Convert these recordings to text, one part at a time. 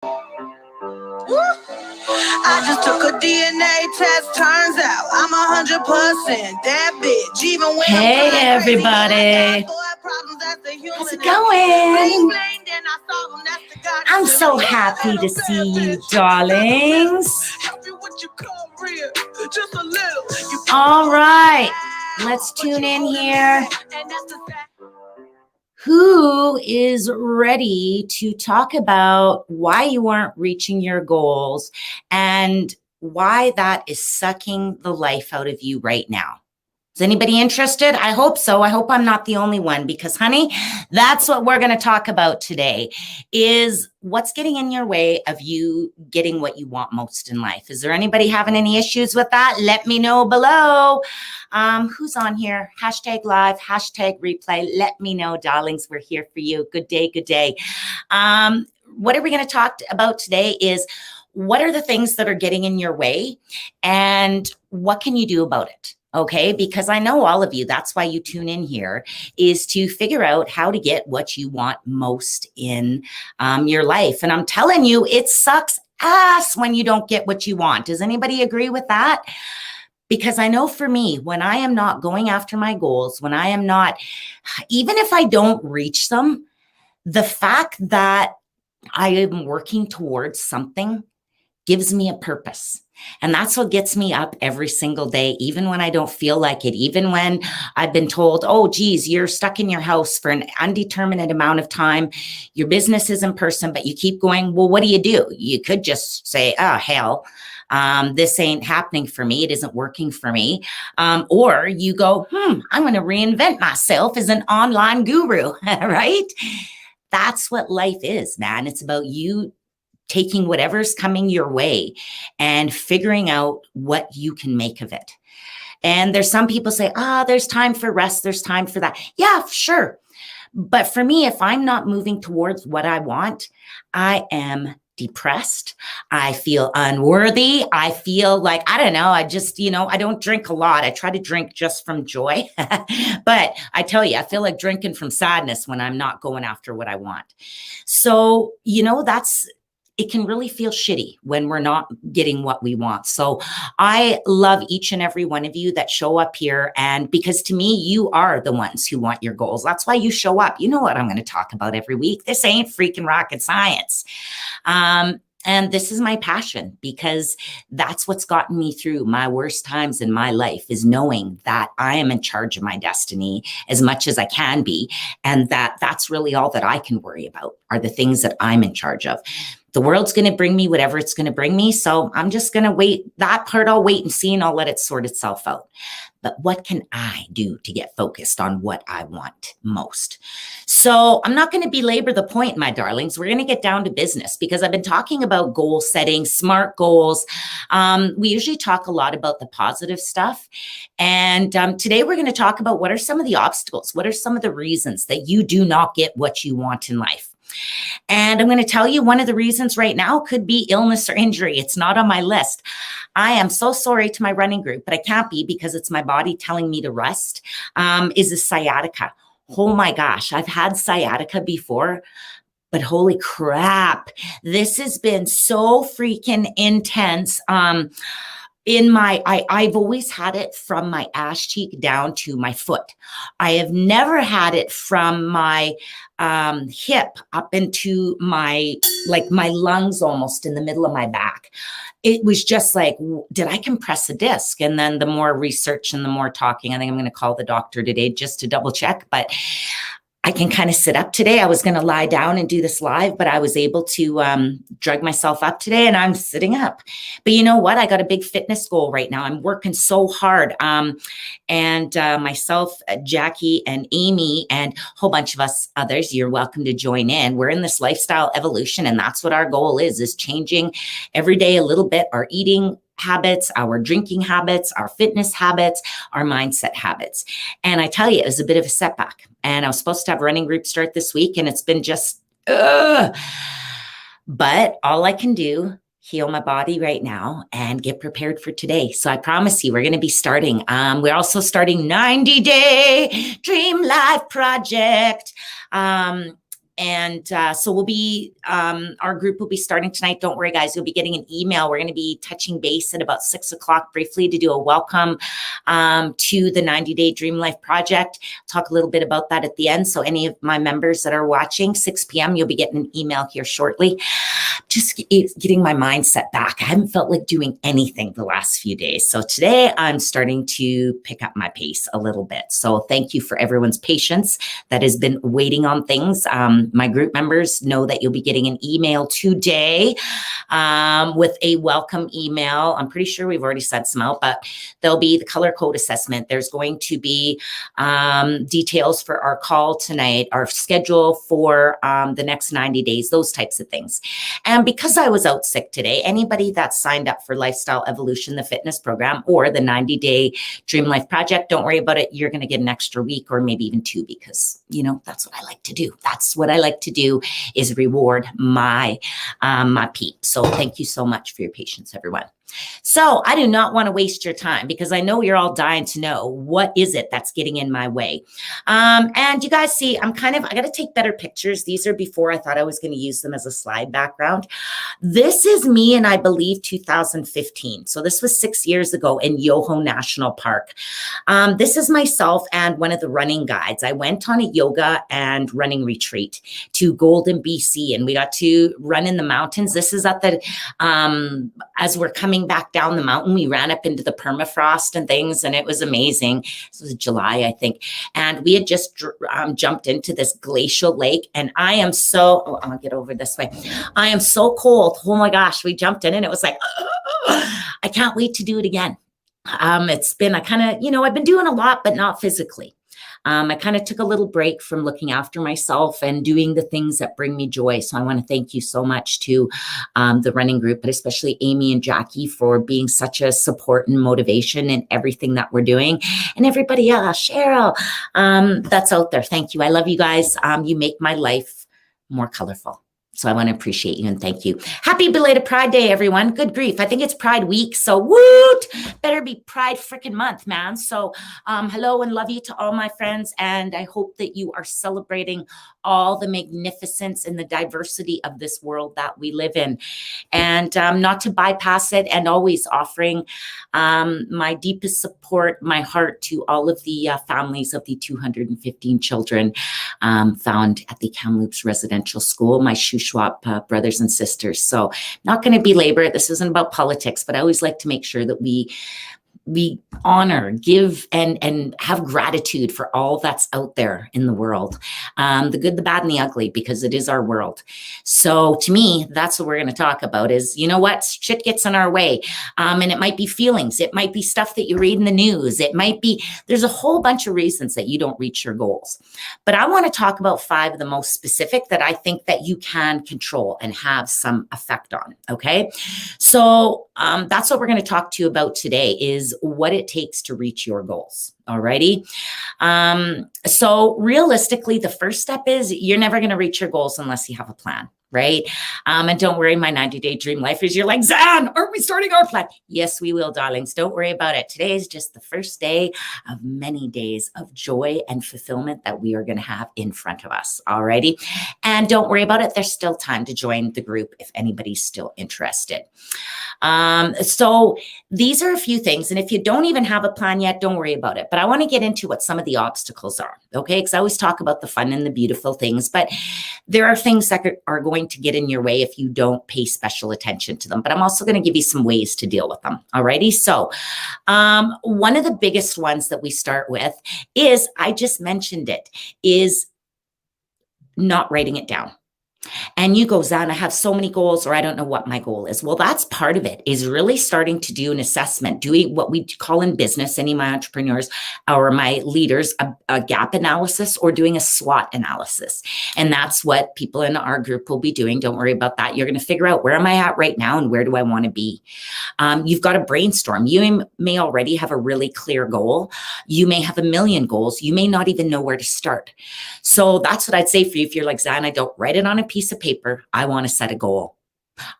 I just took a DNA test. Turns out I'm 100% that bitch. Even when hey everybody, how's it going? I'm so happy to see you, darlings. All right, let's tune in here. Who is ready to talk about why you aren't reaching your goals and why that is sucking the life out of you right now? Is anybody interested? I hope so. I hope I'm not the only one because, honey, that's what we're going to talk about today is what's getting in your way of you getting what you want most in life. Is there anybody having any issues with that? Let me know below. Who's on here? Hashtag live, hashtag replay. Let me know, darlings. We're here for you. Good day, good day. What are we going to talk about today is what are the things that are getting in your way and what can you do about it? Okay, because I know all of you, that's why you tune in here, is to figure out how to get what you want most in your life. And I'm telling you, it sucks ass when you don't get what you want. Does anybody agree with that? Because I know for me, when I am not going after my goals, when I am not, even if I don't reach them, the fact that I am working towards something gives me a purpose. And that's what gets me up every single day, even when I don't feel like it, even when I've been told, oh, geez, you're stuck in your house for an undetermined amount of time. Your business is in person, but you keep going. Well, what do? You could just say, oh, hell, this ain't happening for me. It isn't working for me. Or you go, I'm going to reinvent myself as an online guru, right? That's what life is, man. It's about you taking whatever's coming your way and figuring out what you can make of it. And there's some people say, there's time for rest. There's time for that. Yeah, sure. But for me, if I'm not moving towards what I want, I am depressed. I feel unworthy. I feel like, I don't know, I just, I don't drink a lot. I try to drink just from joy. But I tell you, I feel like drinking from sadness when I'm not going after what I want. So, it can really feel shitty when we're not getting what we want. So I love each and every one of you that show up here. And because to me, you are the ones who want your goals. That's why you show up. You know what I'm going to talk about every week. This ain't freaking rocket science. And this is my passion because that's what's gotten me through my worst times in my life is knowing that I am in charge of my destiny as much as I can be. And that's really all that I can worry about are the things that I'm in charge of. The world's going to bring me whatever it's going to bring me. So I'm just going to wait. That part I'll wait and see and I'll let it sort itself out. But what can I do to get focused on what I want most? So I'm not going to belabor the point, my darlings. We're going to get down to business because I've been talking about goal setting, SMART goals. We usually talk a lot about the positive stuff. And today we're going to talk about what are some of the obstacles? What are some of the reasons that you do not get what you want in life? And I'm going to tell you one of the reasons right now could be illness or injury. It's not on my list. I am so sorry to my running group, but I can't be because it's my body telling me to rest, is a sciatica. Oh my gosh, I've had sciatica before, but holy crap, this has been so freaking intense. I've always had it from my ass cheek down to my foot. I have never had it from my hip up into my lungs, almost in the middle of my back. It was just like, did I compress a disc? And then the more research and the more talking, I think I'm going to call the doctor today just to double check, but I can kind of sit up today. I was going to lie down and do this live, but I was able to drug myself up today and I'm sitting up. But you know what? I got a big fitness goal right now. I'm working so hard. And myself, Jackie and Amy and a whole bunch of us others, you're welcome to join in. We're in this lifestyle evolution and that's what our goal is changing every day a little bit, our eating habits, our drinking habits, our fitness habits, our mindset habits. And I tell you, it was a bit of a setback. And I was supposed to have a running group start this week and it's been just, but all I can do, heal my body right now and get prepared for today. So I promise you, we're going to be starting. We're also starting 90-day Dream Life Project. So we'll be, our group will be starting tonight. Don't worry, guys. You'll be getting an email. We're going to be touching base at about 6 o'clock briefly to do a welcome to the 90-Day Dream Life Project. Talk a little bit about that at the end. So any of my members that are watching, 6 p.m., you'll be getting an email here shortly. Just getting my mindset back. I haven't felt like doing anything the last few days. So today I'm starting to pick up my pace a little bit. So thank you for everyone's patience that has been waiting on things. My group members know that you'll be getting an email today with a welcome email. I'm pretty sure we've already sent some out, but there'll be the color code assessment. There's going to be details for our call tonight, our schedule for the next 90 days, those types of things. And because I was out sick today, anybody that signed up for Lifestyle Evolution, the fitness program, or the 90-Day Dream Life Project, don't worry about it. You're going to get an extra week or maybe even 2 because, you know, that's what I like to do. That's what I like to do is reward my peeps. So thank you so much for your patience, everyone. So I do not want to waste your time because I know you're all dying to know what is it that's getting in my way. And you guys see, I got to take better pictures. These are before I thought I was going to use them as a slide background. This is me in, I believe, 2015. So this was 6 years ago in Yoho National Park. This is myself and one of the running guides. I went on a yoga and running retreat to Golden, BC, and we got to run in the mountains. This is at the, as we're coming back down the mountain, we ran up into the permafrost and things, and it was amazing. This was July, I think. And we had just jumped into this glacial lake, and I am so, I'll get over this way. I am so cold. Oh my gosh, we jumped in and it was like, I can't wait to do it again. It's been, I've been doing a lot, but not physically. I kind of took a little break from looking after myself and doing the things that bring me joy. So I want to thank you so much to the running group, but especially Amy and Jackie for being such a support and motivation in everything that we're doing. And everybody else, Cheryl, that's out there. Thank you. I love you guys. You make my life more colorful. So I want to appreciate you and thank you. Happy belated Pride Day, everyone. Good grief. I think it's Pride Week. So woot, better be Pride freaking month, man. So hello and love you to all my friends. And I hope that you are celebrating all the magnificence and the diversity of this world that we live in. And not to bypass it, and always offering my deepest support, my heart to all of the families of the 215 children found at the Kamloops Residential School, my Shuswap brothers and sisters. So not going to belabor it. This isn't about politics, but I always like to make sure that we honor, give, and have gratitude for all that's out there in the world, the good, the bad, and the ugly, because it is our world. So to me, that's what we're going to talk about is, you know what, shit gets in our way. And it might be feelings. It might be stuff that you read in the news. It might be, there's a whole bunch of reasons that you don't reach your goals. But I want to talk about 5 of the most specific that I think that you can control and have some effect on. Okay. So that's what we're going to talk to you about today is what it takes to reach your goals. Alrighty. So realistically, the first step is you're never going to reach your goals unless you have a plan. Right. And don't worry, my 90-Day Dream Lifers, you're like, Zan, aren't we starting our plan? Yes, we will, darlings. Don't worry about it. Today is just the first day of many days of joy and fulfillment that we are going to have in front of us. Alrighty. And don't worry about it. There's still time to join the group if anybody's still interested. So these are a few things. And if you don't even have a plan yet, don't worry about it. But I want to get into what some of the obstacles are. Okay. Because I always talk about the fun and the beautiful things, but there are things that are going to get in your way if you don't pay special attention to them. But I'm also going to give you some ways to deal with them. Alrighty. So one of the biggest ones that we start with is, I just mentioned it, is not writing it down. And you go, Zan, I have so many goals, or I don't know what my goal is. Well, that's part of it, is really starting to do an assessment, doing what we call in business, any of my entrepreneurs or my leaders, a gap analysis, or doing a SWOT analysis. And that's what people in our group will be doing. Don't worry about that. You're going to figure out, where am I at right now and where do I want to be? You've got to brainstorm. You may already have a really clear goal. You may have a million goals. You may not even know where to start. So that's what I'd say for you. If you're like, Zan, I don't write it on a piece of paper. I want to set a goal.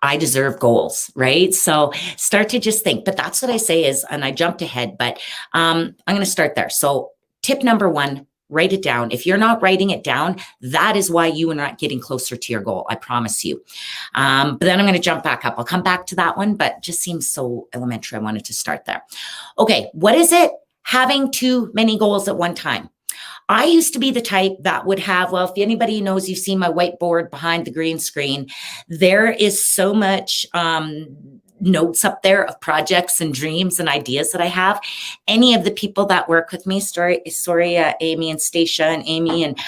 I deserve goals, right? So start to just think. But that's what I say is, and I jumped ahead, but I'm going to start there. So tip number 1, Write it down. If you're not writing it down, that is why you are not getting closer to your goal. I promise you. But then I'm going to jump back up. I'll come back to that one, but it just seems so elementary. I wanted to start there. Okay. What is it? Having too many goals at one time. I used to be the type that would have, well, if anybody knows, you've seen my whiteboard behind the green screen, there is so much notes up there of projects and dreams and ideas that I have. Any of the people that work with me, Amy and Stacia and Amy and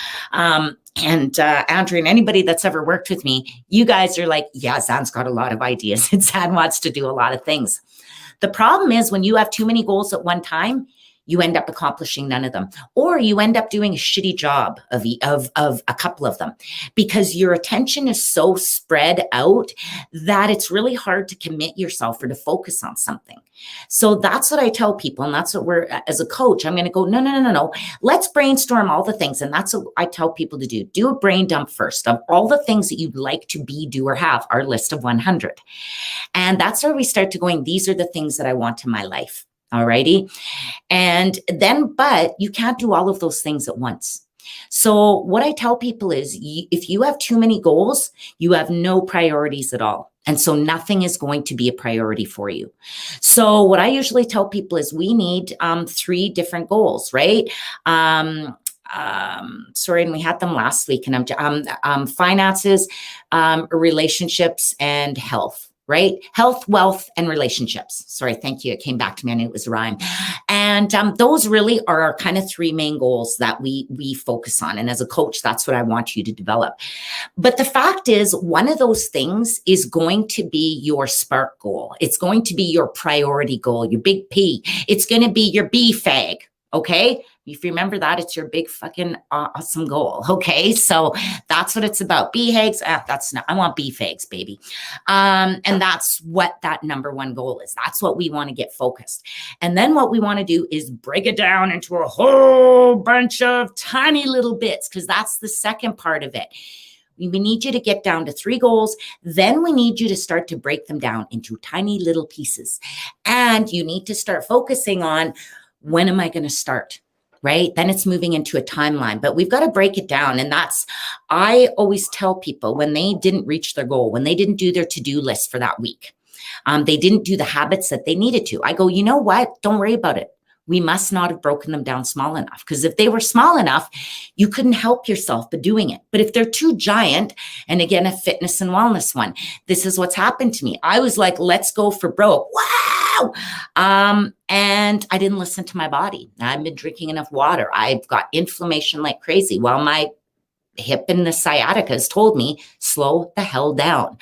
Andrew and anybody that's ever worked with me, you guys are like, yeah, Zan's got a lot of ideas and Zan wants to do a lot of things. The problem is when you have too many goals at one time, you end up accomplishing none of them, or you end up doing a shitty job of a couple of them because your attention is so spread out that it's really hard to commit yourself or to focus on something. So that's what I tell people. And that's what as a coach, I'm going to go, no. Let's brainstorm all the things. And that's what I tell people to do. Do a brain dump first of all the things that you'd like to be, do, or have, our list of 100. And that's where we start to going, these are the things that I want in my life. All righty. And then, but you can't do all of those things at once. So what I tell people is if you have too many goals, you have no priorities at all. And so nothing is going to be a priority for you. So what I usually tell people is we need 3 different goals, right? And we had them last week, and finances, relationships, and health. Right? Health, wealth, and relationships. Sorry, thank you. It came back to me. I knew it was a rhyme. And those really are our kind of 3 main goals that we focus on. And as a coach, that's what I want you to develop. But the fact is, one of those things is going to be your spark goal. It's going to be your priority goal, your big P. It's going to be your B fag. Okay. If you remember that, it's your big fucking awesome goal. Okay. So that's what it's about. BHAGs. I want BFAGs, baby. And that's what that number 1 goal is. That's what we want to get focused. And then what we want to do is break it down into a whole bunch of tiny little bits, because that's the second part of it. We need you to get down to 3 goals. Then we need you to start to break them down into tiny little pieces. And you need to start focusing on, when am I going to start? Right? Then it's moving into a timeline, but we've got to break it down. And I always tell people when they didn't reach their goal, when they didn't do their to-do list for that week, they didn't do the habits that they needed to. I go, you know what? Don't worry about it. We must not have broken them down small enough, because if they were small enough, you couldn't help yourself but doing it. But if they're too giant, and again, a fitness and wellness one, this is what's happened to me. I was like, let's go for broke. Wow. And I didn't listen to my body. I've been drinking enough water. I've got inflammation like crazy. Well, my hip and the sciatica has told me, slow the hell down,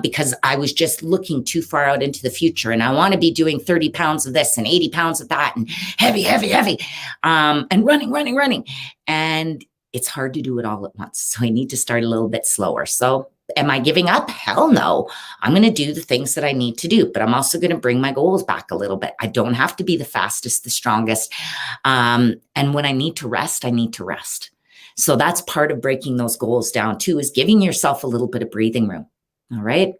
because I was just looking too far out into the future. And I want to be doing 30 pounds of this and 80 pounds of that and heavy, and running. And it's hard to do it all at once. So I need to start a little bit slower. So am I giving up? Hell no. I'm going to do the things that I need to do, but I'm also going to bring my goals back a little bit. I don't have to be the fastest, the strongest. And when I need to rest, I need to rest. So that's part of breaking those goals down too, is giving yourself a little bit of breathing room. All right.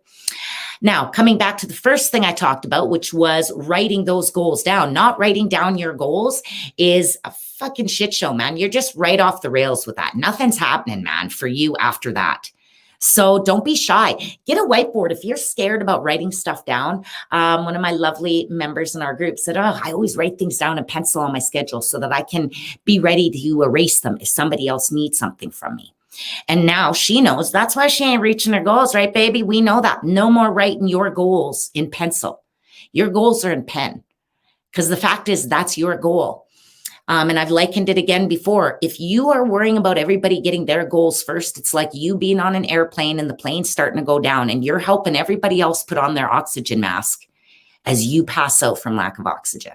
Now, coming back to the first thing I talked about, which was writing those goals down. Not writing down your goals is a fucking shit show, man. You're just right off the rails with that. Nothing's happening, man, for you after that. So don't be shy. Get a whiteboard. If you're scared about writing stuff down, one of my lovely members in our group said, I always write things down in pencil on my schedule so that I can be ready to erase them if somebody else needs something from me. And now she knows that's why she ain't reaching her goals, right, baby? We know that. No more writing your goals in pencil. Your goals are in pen, because the fact is that's your goal. And I've likened it again before. If you are worrying about everybody getting their goals first, it's like you being on an airplane and the plane's starting to go down and you're helping everybody else put on their oxygen mask as you pass out from lack of oxygen.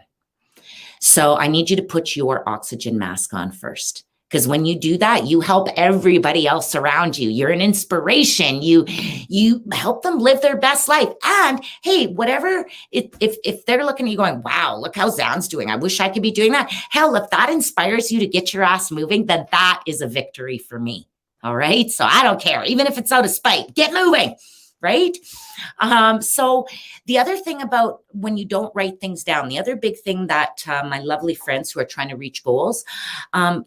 So I need you to put your oxygen mask on first. Because when you do that, you help everybody else around you. You're an inspiration. You help them live their best life. And hey, whatever, if they're looking at you going, wow, look how Zan's doing. I wish I could be doing that. Hell, if that inspires you to get your ass moving, then that is a victory for me. All right. So I don't care. Even if it's out of spite, get moving. right? So the other thing about when you don't write things down, the other big thing that my lovely friends who are trying to reach goals,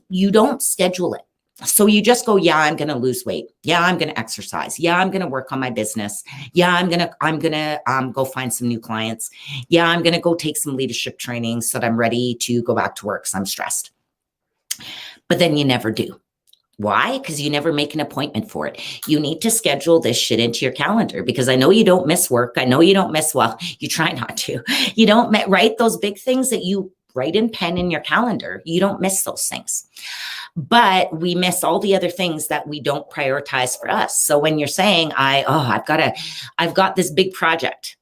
you don't schedule it. So you just go, yeah, I'm going to lose weight. Yeah, I'm going to exercise. Yeah, I'm going to work on my business. Yeah, I'm going to go find some new clients. Yeah, I'm going to go take some leadership training so that I'm ready to go back to work because I'm stressed. But then you never do. Why? Because you never make an appointment for it. You need to schedule this shit into your calendar, because I know you don't miss work. I know you don't miss, well, you try not to. You don't write those big things that you write in pen in your calendar. You don't miss those things. But we miss all the other things that we don't prioritize for us. So when you're saying, I've got this big project.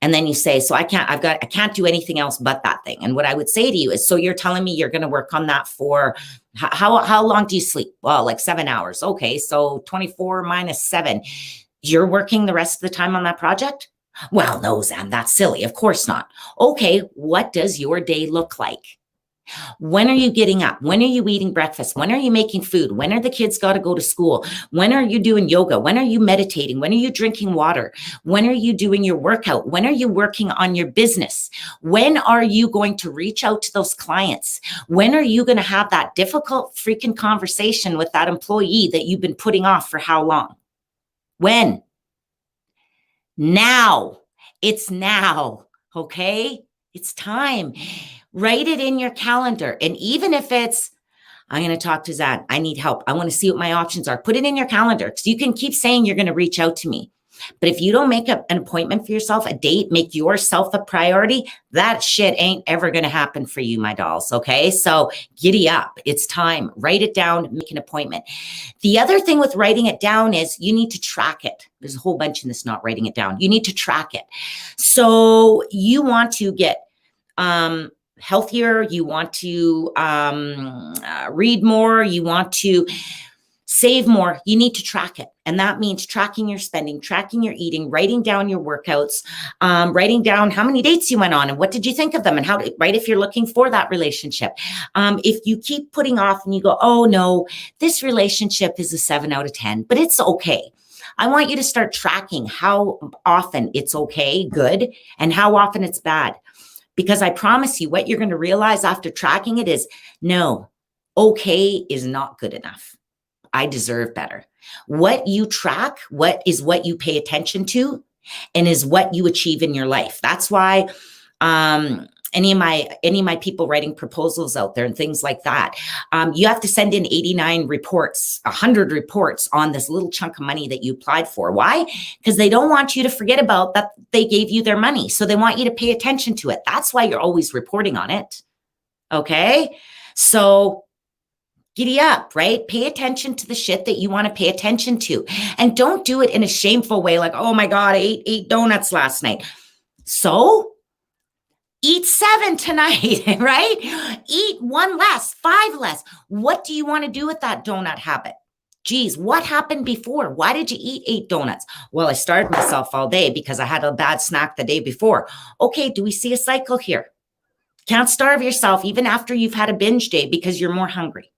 And then you say, so I can't do anything else but that thing. And what I would say to you is, so you're telling me you're going to work on that for how long do you sleep? Well, like 7 hours. Okay. So 24 minus 7, you're working the rest of the time on that project? Well, no, Zan, that's silly. Of course not. Okay. What does your day look like? When are you getting up? When are you eating breakfast? When are you making food? When are the kids got to go to school? When are you doing yoga? When are you meditating? When are you drinking water? When are you doing your workout? When are you working on your business? When are you going to reach out to those clients? When are you going to have that difficult freaking conversation with that employee that you've been putting off for how long? When? Now. It's now. Okay? It's time. Write it in your calendar. And even if it's, I'm going to talk to Zan, I need help, I want to see what my options are, put it in your calendar, because you can keep saying you're going to reach out to me. But if you don't make an appointment for yourself, a date, make yourself a priority, that shit ain't ever going to happen for you, my dolls. Okay. So giddy up. It's time. Write it down, make an appointment. The other thing with writing it down is you need to track it. There's a whole bunch in this, not writing it down. You need to track it. So you want to get, healthier, you want to read more, you want to save more, you need to track it. And that means tracking your spending, tracking your eating, writing down your workouts, writing down how many dates you went on and what did you think of them, and how to, right, if you're looking for that relationship. If you keep putting off and you go, oh no, this relationship is a 7 out of 10, but it's okay. I want you to start tracking how often it's okay, good, and how often it's bad. Because I promise you, what you're going to realize after tracking it is, no, okay is not good enough. I deserve better. What you track, what you pay attention to, and is what you achieve in your life. That's why any of my people writing proposals out there and things like that, you have to send in 89 reports, 100 reports on this little chunk of money that you applied for. Why? Because they don't want you to forget about that they gave you their money. So they want you to pay attention to it. That's why you're always reporting on it. Okay. So giddy up, right? Pay attention to the shit that you want to pay attention to. And don't do it in a shameful way. Like, oh my God, I ate 8 donuts last night. So eat 7 tonight, right? Eat 1 less, 5 less. What do you want to do with that donut habit? Geez, what happened before? Why did you eat 8 donuts? Well, I starved myself all day because I had a bad snack the day before. Okay, do we see a cycle here? Can't starve yourself even after you've had a binge day because you're more hungry.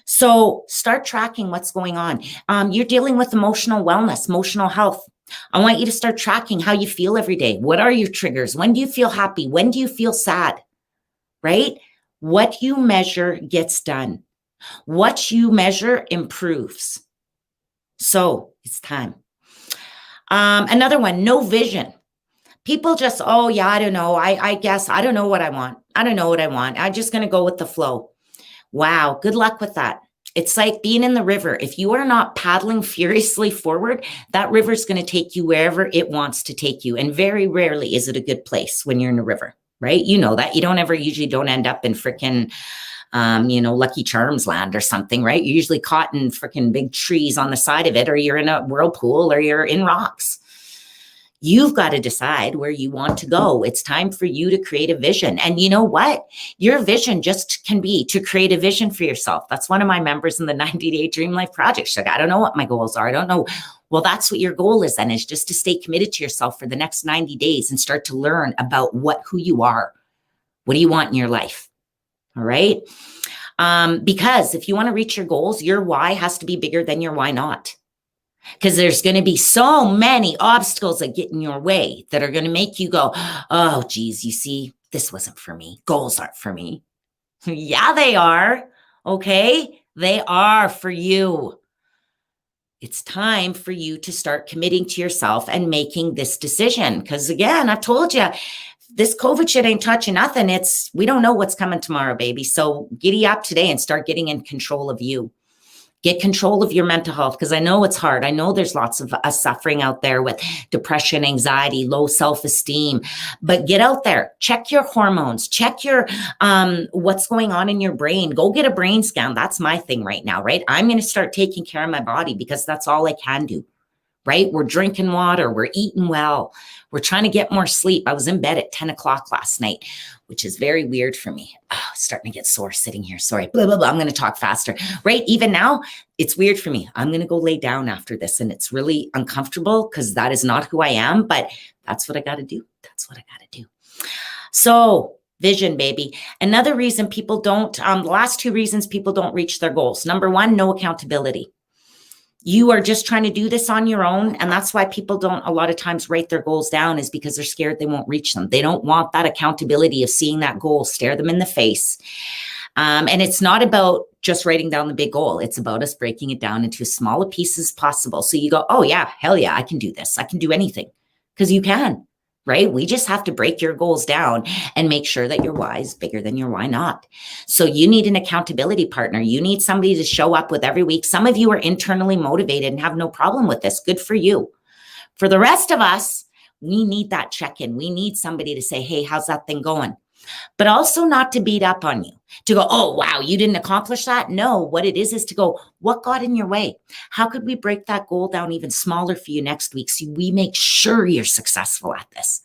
So start tracking what's going on. You're dealing with emotional wellness, emotional health. I want you to start tracking how you feel every day. What are your triggers? When do you feel happy? When do you feel sad? Right? What you measure gets done. What you measure improves. So it's time. Another one, no vision. People just, oh yeah, I don't know. I guess I don't know what I want. I don't know what I want. I'm just going to go with the flow. Wow. Good luck with that. It's like being in the river. If you are not paddling furiously forward, that river is going to take you wherever it wants to take you. And very rarely is it a good place when you're in a river, right? You know that. You usually don't end up in frickin', Lucky Charms land or something, right? You're usually caught in frickin' big trees on the side of it, or you're in a whirlpool, or you're in rocks. You've got to decide where you want to go. It's time for you to create a vision. And you know what? Your vision just can be to create a vision for yourself. That's one of my members in the 90-day Dream Life Project. She's like, I don't know what my goals are. I don't know. Well, that's what your goal is then, is just to stay committed to yourself for the next 90 days and start to learn about who you are. What do you want in your life? All right. Because if you want to reach your goals, your why has to be bigger than your why not. because there's going to be so many obstacles that get in your way that are going to make you go, oh, geez, you see, this wasn't for me. Goals aren't for me. Yeah, they are. Okay. They are for you. It's time for you to start committing to yourself and making this decision. Because again, I've told you, this COVID shit ain't touching nothing. We don't know what's coming tomorrow, baby. So giddy up today and start getting in control of you. Get control of your mental health, because I know it's hard. I know there's lots of us suffering out there with depression, anxiety, low self-esteem, but get out there, check your hormones, check your what's going on in your brain. Go get a brain scan. That's my thing right now, right? I'm going to start taking care of my body because that's all I can do. Right? We're drinking water. We're eating well. We're trying to get more sleep. I was in bed at 10 o'clock last night, which is very weird for me. Oh, starting to get sore sitting here. Sorry. Blah, blah, blah. I'm going to talk faster. Right? Even now, it's weird for me. I'm going to go lay down after this. And it's really uncomfortable because that is not who I am. But that's what I got to do. That's what I got to do. So vision, baby. Another reason people don't, the last two reasons people don't reach their goals. Number one, no accountability. You are just trying to do this on your own. And that's why people don't a lot of times write their goals down, is because they're scared they won't reach them. They don't want that accountability of seeing that goal stare them in the face. And it's not about just writing down the big goal. It's about us breaking it down into as small a pieces as possible. So you go, oh yeah, hell yeah, I can do this. I can do anything, because you can. Right? We just have to break your goals down and make sure that your why is bigger than your why not. So you need an accountability partner. You need somebody to show up with every week. Some of you are internally motivated and have no problem with this. Good for you. For the rest of us, we need that check-in. We need somebody to say, hey, how's that thing going? But also not to beat up on you, to go, oh, wow, you didn't accomplish that. No, what it is to go, what got in your way? How could we break that goal down even smaller for you next week so we make sure you're successful at this?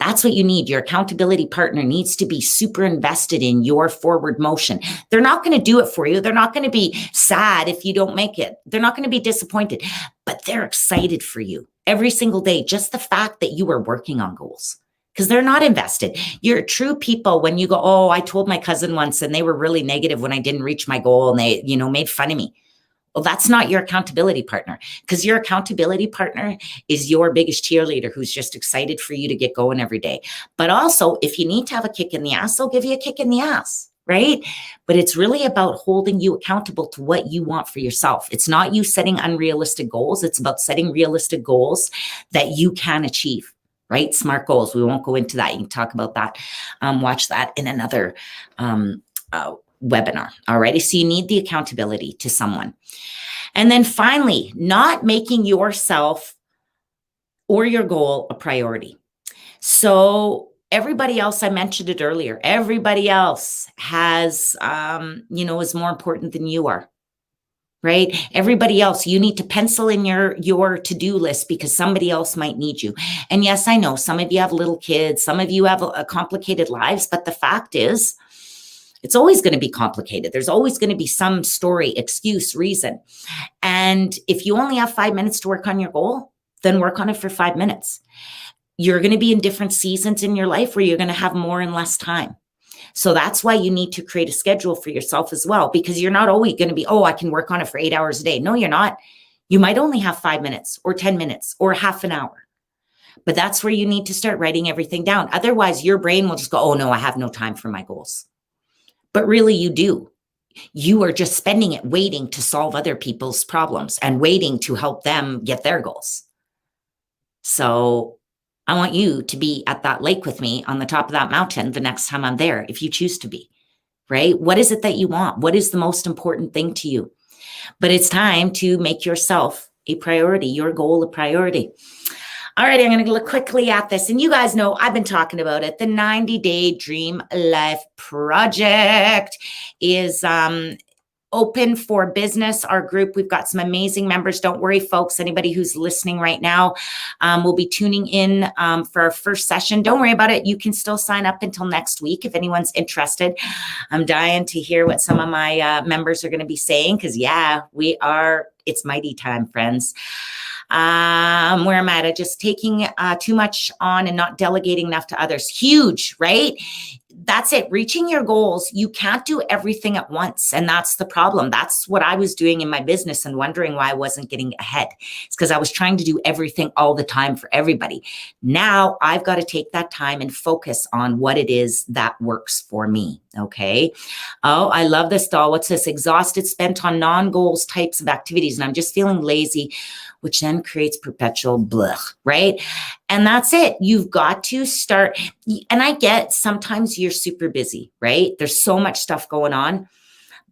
That's what you need. Your accountability partner needs to be super invested in your forward motion. They're not going to do it for you. They're not going to be sad if you don't make it. They're not going to be disappointed, but they're excited for you every single day. Just the fact that you are working on goals. Because they're not invested. You're true people when you go, oh, I told my cousin once and they were really negative when I didn't reach my goal and they, made fun of me. Well, that's not your accountability partner, because your accountability partner is your biggest cheerleader who's just excited for you to get going every day. But also, if you need to have a kick in the ass, they'll give you a kick in the ass, right? But it's really about holding you accountable to what you want for yourself. It's not you setting unrealistic goals. It's about setting realistic goals that you can achieve. Right? SMART goals. We won't go into that. You can talk about that. Watch that in another webinar. Alrighty. So you need the accountability to someone. And then finally, not making yourself or your goal a priority. So everybody else, I mentioned it earlier, everybody else has, is more important than you are. Right? Everybody else, you need to pencil in your to-do list because somebody else might need you. And yes, I know some of you have little kids, some of you have complicated lives, but the fact is, it's always going to be complicated. There's always going to be some story, excuse, reason. And if you only have 5 minutes to work on your goal, then work on it for 5 minutes. You're going to be in different seasons in your life where you're going to have more and less time. So that's why you need to create a schedule for yourself as well, because you're not always going to be, oh, I can work on it for 8 hours a day. No, you're not. You might only have 5 minutes or 10 minutes or half an hour. But that's where you need to start writing everything down. Otherwise, your brain will just go, oh, no, I have no time for my goals. But really, you do. You are just spending it waiting to solve other people's problems and waiting to help them get their goals. So I want you to be at that lake with me on the top of that mountain the next time I'm there, if you choose to be, right? What is it that you want? What is the most important thing to you? But it's time to make yourself a priority, your goal a priority. All right, I'm going to look quickly at this. And you guys know I've been talking about it. The 90-Day Dream Life Project is open for business. Our group, we've got some amazing members. Don't worry, folks. Anybody who's listening right now will be tuning in for our first session. Don't worry about it. You can still sign up until next week if anyone's interested. I'm dying to hear what some of my members are going to be saying because, yeah, it's mighty time, friends. Where am I? Just taking too much on and not delegating enough to others. Huge, right? that's it. Reaching your goals, you can't do everything at once. And that's the problem. That's what I was doing in my business and wondering why I wasn't getting ahead. It's because I was trying to do everything all the time for everybody. Now I've got to take that time and focus on what it is that works for me. Okay. Oh, I love this, doll. What's this? Exhausted, spent on non-goals types of activities. And I'm just feeling lazy, which then creates perpetual blah, right? And that's it. You've got to start. And I get sometimes you're super busy, right? There's so much stuff going on.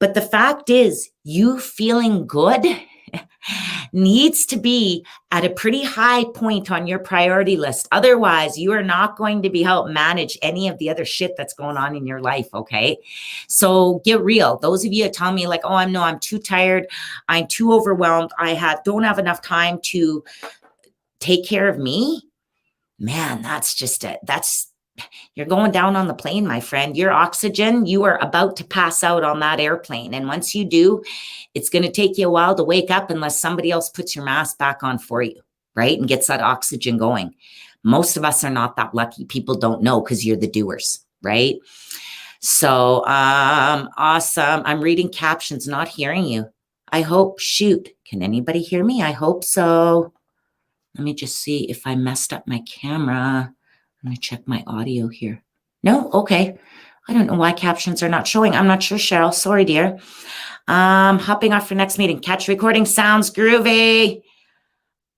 But the fact is, you feeling good needs to be at a pretty high point on your priority list. Otherwise, you are not going to be help manage any of the other shit that's going on in your life, okay? So get real. Those of you that tell me like, oh, I'm too tired, I'm too overwhelmed, don't have enough time to take care of me. Man, that's just it. You're going down on the plane, my friend. Your oxygen, you are about to pass out on that airplane. And once you do, it's going to take you a while to wake up unless somebody else puts your mask back on for you, right? And gets that oxygen going. Most of us are not that lucky. People don't know because you're the doers, right? So awesome. I'm reading captions, not hearing you. I hope, shoot, can anybody hear me? I hope so. Let me just see if I messed up my camera. I'm going to check my audio here. No? Okay. I don't know why captions are not showing. I'm not sure, Cheryl. Sorry, dear. Hopping off for next meeting. Catch recording. Sounds groovy.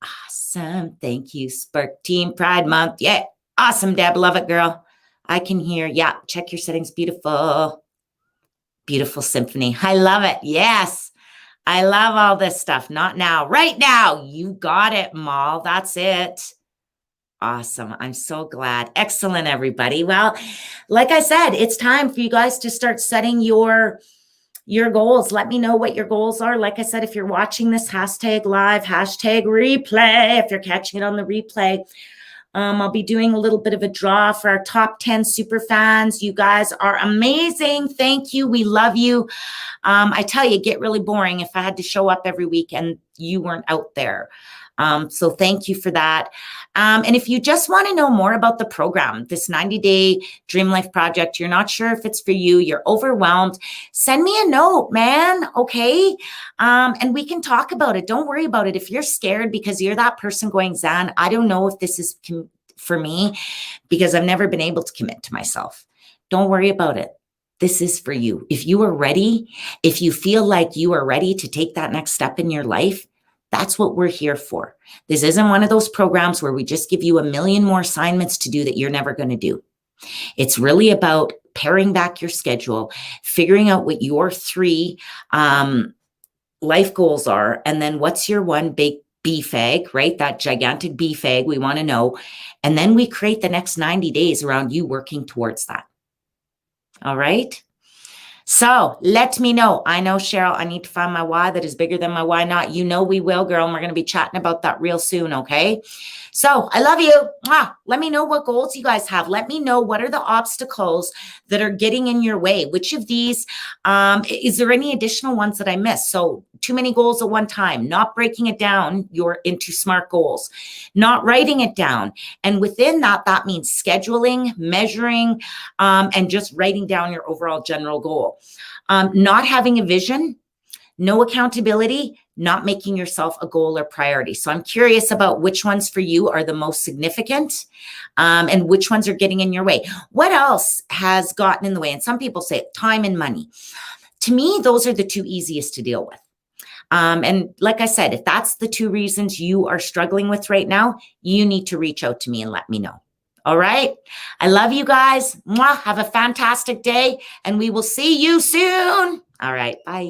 Awesome. Thank you, Spark Team Pride Month. Yeah. Awesome, Deb. Love it, girl. I can hear. Yeah. Check your settings. Beautiful. Beautiful symphony. I love it. Yes. I love all this stuff. Not now. Right now. You got it, Mal. That's it. Awesome. I'm so glad. Excellent, everybody. Well, like I said, it's time for you guys to start setting your goals. Let me know what your goals are. Like I said, if you're watching this, hashtag live, hashtag replay. If you're catching it on the replay, I'll be doing a little bit of a draw for our top 10 super fans. You guys are amazing. Thank you. We love you. I tell you, it'd get really boring if I had to show up every week and you weren't out there. So thank you for that. And if you just want to know more about the program, this 90-day Dream Life project, you're not sure if it's for you, you're overwhelmed, send me a note, man. Okay. And we can talk about it. Don't worry about it. If you're scared because you're that person going, Zan, I don't know if this is for me because I've never been able to commit to myself. Don't worry about it. This is for you. If you are ready, if you feel like you are ready to take that next step in your life, that's what we're here for. This isn't one of those programs where we just give you a million more assignments to do that you're never going to do. It's really about paring back your schedule, figuring out what your 3 life goals are, and then what's your one big BFAG, right? That gigantic BFAG we want to know. And then we create the next 90 days around you working towards that. All right? So let me know. I know, Cheryl, I need to find my why that is bigger than my why not. You know we will, girl. And we're going to be chatting about that real soon, okay? So I love you. Let me know what goals you guys have. Let me know what are the obstacles that are getting in your way. Which of these, is there any additional ones that I missed? So too many goals at one time, not breaking it down into SMART goals, not writing it down. And within that, that means scheduling, measuring, and just writing down your overall general goal. Not having a vision, no accountability, not making yourself a goal or priority. So I'm curious about which ones for you are the most significant, and which ones are getting in your way. What else has gotten in the way? And some people say time and money. To me, those are the 2 easiest to deal with. And like I said, if that's the 2 reasons you are struggling with right now, you need to reach out to me and let me know. All right. I love you guys. Mwah. Have a fantastic day and we will see you soon. All right. Bye.